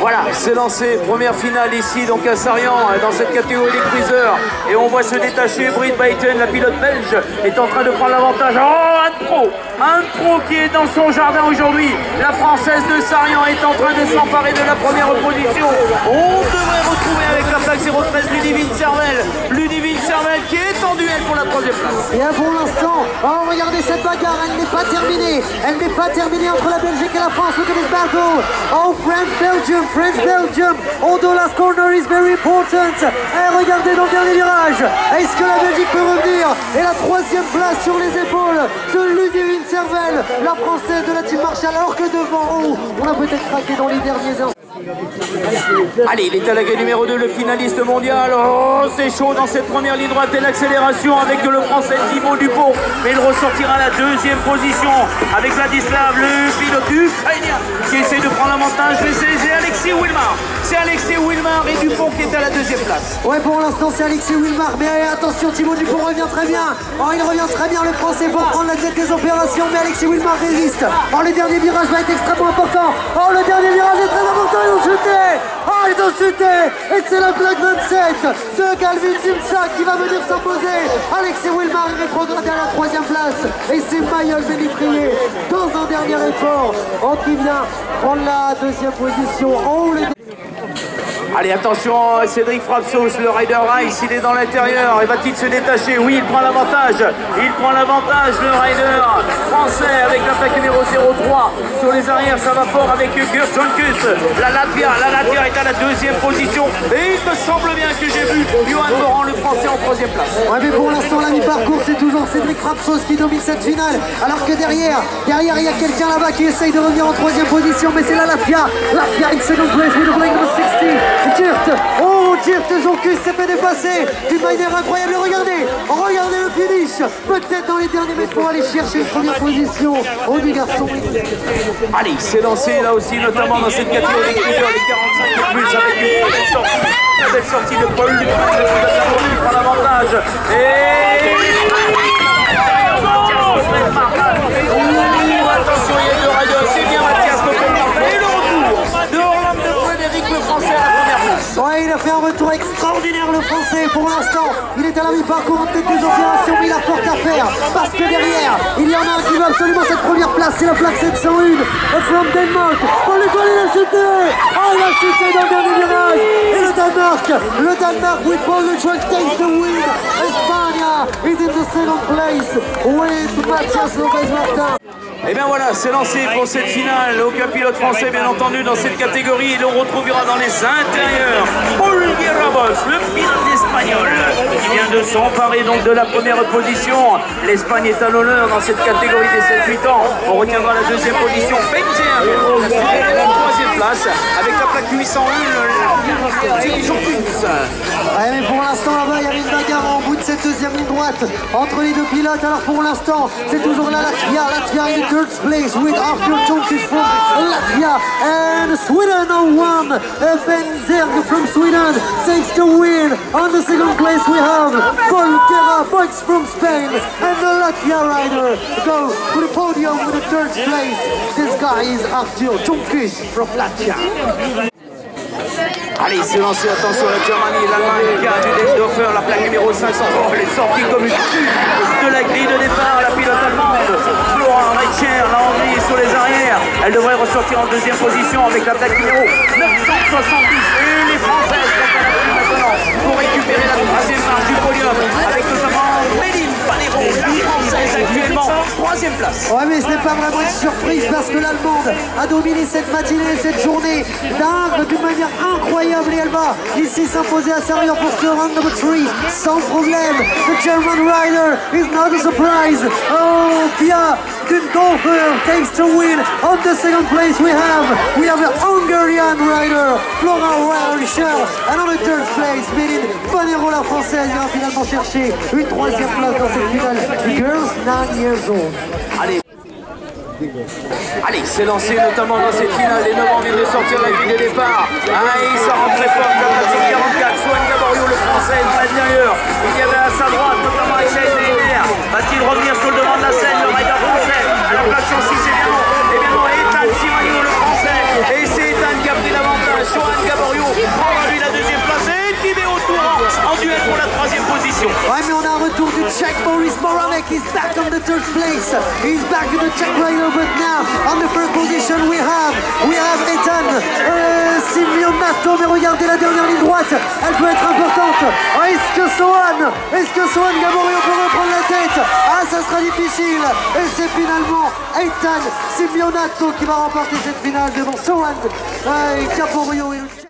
Voilà, c'est lancé, première finale ici donc à Sarian dans cette catégorie des cruisers et on voit se détacher Britt Bayten, la pilote belge est en train de prendre l'avantage. Oh, un pro qui est dans son jardin aujourd'hui. La française de Sarian est en train de s'emparer de la première position. On devrait retrouver avec la plaque 013 Ludivine Servel qui est en duel pour la troisième place. Et pour l'instant, regardez cette bagarre, elle n'est pas terminée. Elle n'est pas terminée entre la Belgique et la France. Look at this battle. Oh, France-Belgium. Although last corner is very important. Et regardez dans le dernier virage. Est-ce que la Belgique peut revenir? Et la troisième place sur les épaules de Ludivine Servel, la française de la team Marshall. Alors que devant, on a peut-être craqué dans les derniers instants. Allez, il est à la grille numéro 2, le finaliste mondial. Oh, c'est chaud dans cette première ligne droite et l'accélération avec le français Thibaut Dupont. Mais il ressortira à la deuxième position avec Vladislav, le pilote ukrainien, qui essaie de prendre l'avantage. Mais c'est Alexis Wilmar. C'est Alexis Wilmar et Dupont qui est à la deuxième place. Ouais, pour l'instant, c'est Alexis Wilmar. Mais attention, Thibaut Dupont revient très bien. Oh, il revient très bien, le français, pour prendre la tête des opérations. Mais Alexis Wilmar résiste. Oh, le dernier virage va être extrêmement important. Oh, le dernier virage est très important. Ils ont chuté. Oh, ils ont chuté. Et c'est la plaque 27 de Calvin Zimsa qui va venir s'imposer. Alexis Wilmar est rétrogradé à la troisième place. Et c'est Mayol Bénitrier dans un dernier effort. Oh, qui vient prendre la deuxième position. Oh, Allez, attention, Cédric Frapsos, le Rider Rice, il est dans l'intérieur. Et va-t-il se détacher? Oui, il prend l'avantage. Il prend l'avantage, le Rider français, avec la plaque numéro 03. Sur les arrières, ça va fort avec Kurt Jonkus. La Latvia est à la deuxième position. Et il me semble bien que j'ai vu Johan Moran, le français, en troisième place. Ouais, mais pour l'instant, la mi-parcours, c'est toujours Cédric Frapsos qui domine cette finale. Alors que derrière, il y a quelqu'un là-bas qui essaye de revenir en troisième position. Mais c'est la Latvia in second place with the plate number 60. Geert Jonkus s'est fait dépasser d'une manière incroyable. Regardez le finish. Peut-être dans les derniers mètres pour aller chercher une première position. Oh, du garçon. Allez, c'est lancé là aussi, notamment dans cette catégorie de cruisers, les 45 et plus, avec une belle sortie de Paul Dupont, qui prend l'avantage. Attention, il y a deux riders, c'est bien Mathias Coppel. Et le retour de Orlando Frédéric, le français à la première place. Ouais, il a fait un retour extraordinaire, le français. Pour l'instant, il est à la mi-parcours en tête des opérations, mais il a fort à faire. Parce que derrière, il y en a un qui veut absolument cette première place. C'est la plaque 701 from Denmark. Oh, l'étoile, il a chuté. Oh, il a chuté dans le dernier virage. Et le Danemark with Paul Le Truck takes the win. Espagne is in the second place with Mathias Lopez Martin. Et bien voilà, c'est lancé pour cette finale. Aucun pilote français, bien entendu, dans cette catégorie. Et l'on retrouvera dans les intérieurs Olivier Ramos, le pilote espagnol, qui vient de s'emparer donc de la première position. L'Espagne est à l'honneur dans cette catégorie des 7-8 ans. On retiendra la deuxième position. Benzien, la troisième place, avec la plaque 801. Ouais, mais pour l'instant, là-bas, il y avait une bagarre en bout de cette deuxième ligne droite entre les deux pilotes. Alors pour l'instant, c'est toujours la Latvia in the third place with Arthur Jonkus from Latvia and Sweden on one. Benzerg from Sweden takes the win. On the second place we have Volkera Boix from Spain, and the Latvia rider go to the podium with the third place. This guy is Arthur Jonkus from Latvia. Allez, c'est lancé, attention, la Germanie, l'Allemagne qui a du Desdorfer, la plaque numéro 500. Oh, elle est sortie comme une fusée de la grille de départ, la pilote allemande. Flora Reitscher, la Hongrie sur les arrières. Elle devrait ressortir en deuxième position avec la plaque numéro 970. Et les Françaises sont à la maintenant pour récupérer la troisième marche du podium avec notamment Méline Panero, la Française actuellement troisième place. Ouais, mais ce n'est pas vraiment une surprise parce que l'Allemande a dominé cette matinée, cette journée d'une manière incroyable, et elle va ici s'imposer à Sarian pour ce round number 3 sans problème. The German rider is not a surprise. Oh, Pia Günther takes the win. On the second place we have a Hungarian rider, Flora Reitscher, and on the third place, Méline Panero, la française, ira finalement chercher une troisième place dans cette finale. Girls 9 years old. Allez, c'est lancé notamment dans cette finale. Les 9 ans viennent de sortir la grille de départ. Et ça rentre très fort. La 44, Swan Gaborio, le français, à l'intérieur. Il y avait à sa droite, notamment Axel Leiner. Va-t-il revenir sur le devant de la scène, le rider français? À la place 106, c'est bien. troisième position. Ouais, mais on a un retour du Tchèque, Boris Moravec. He's back on the third place. He's back in the Czech rider, but now on the first position we have Ethan Simeonato. Mais regardez la dernière ligne droite, elle peut être importante. Est-ce que Sohan Gaborio peut reprendre la tête? Ah, ça sera difficile. Et c'est finalement Ethan Simeonato qui va remporter cette finale devant Sohan Gaborio et le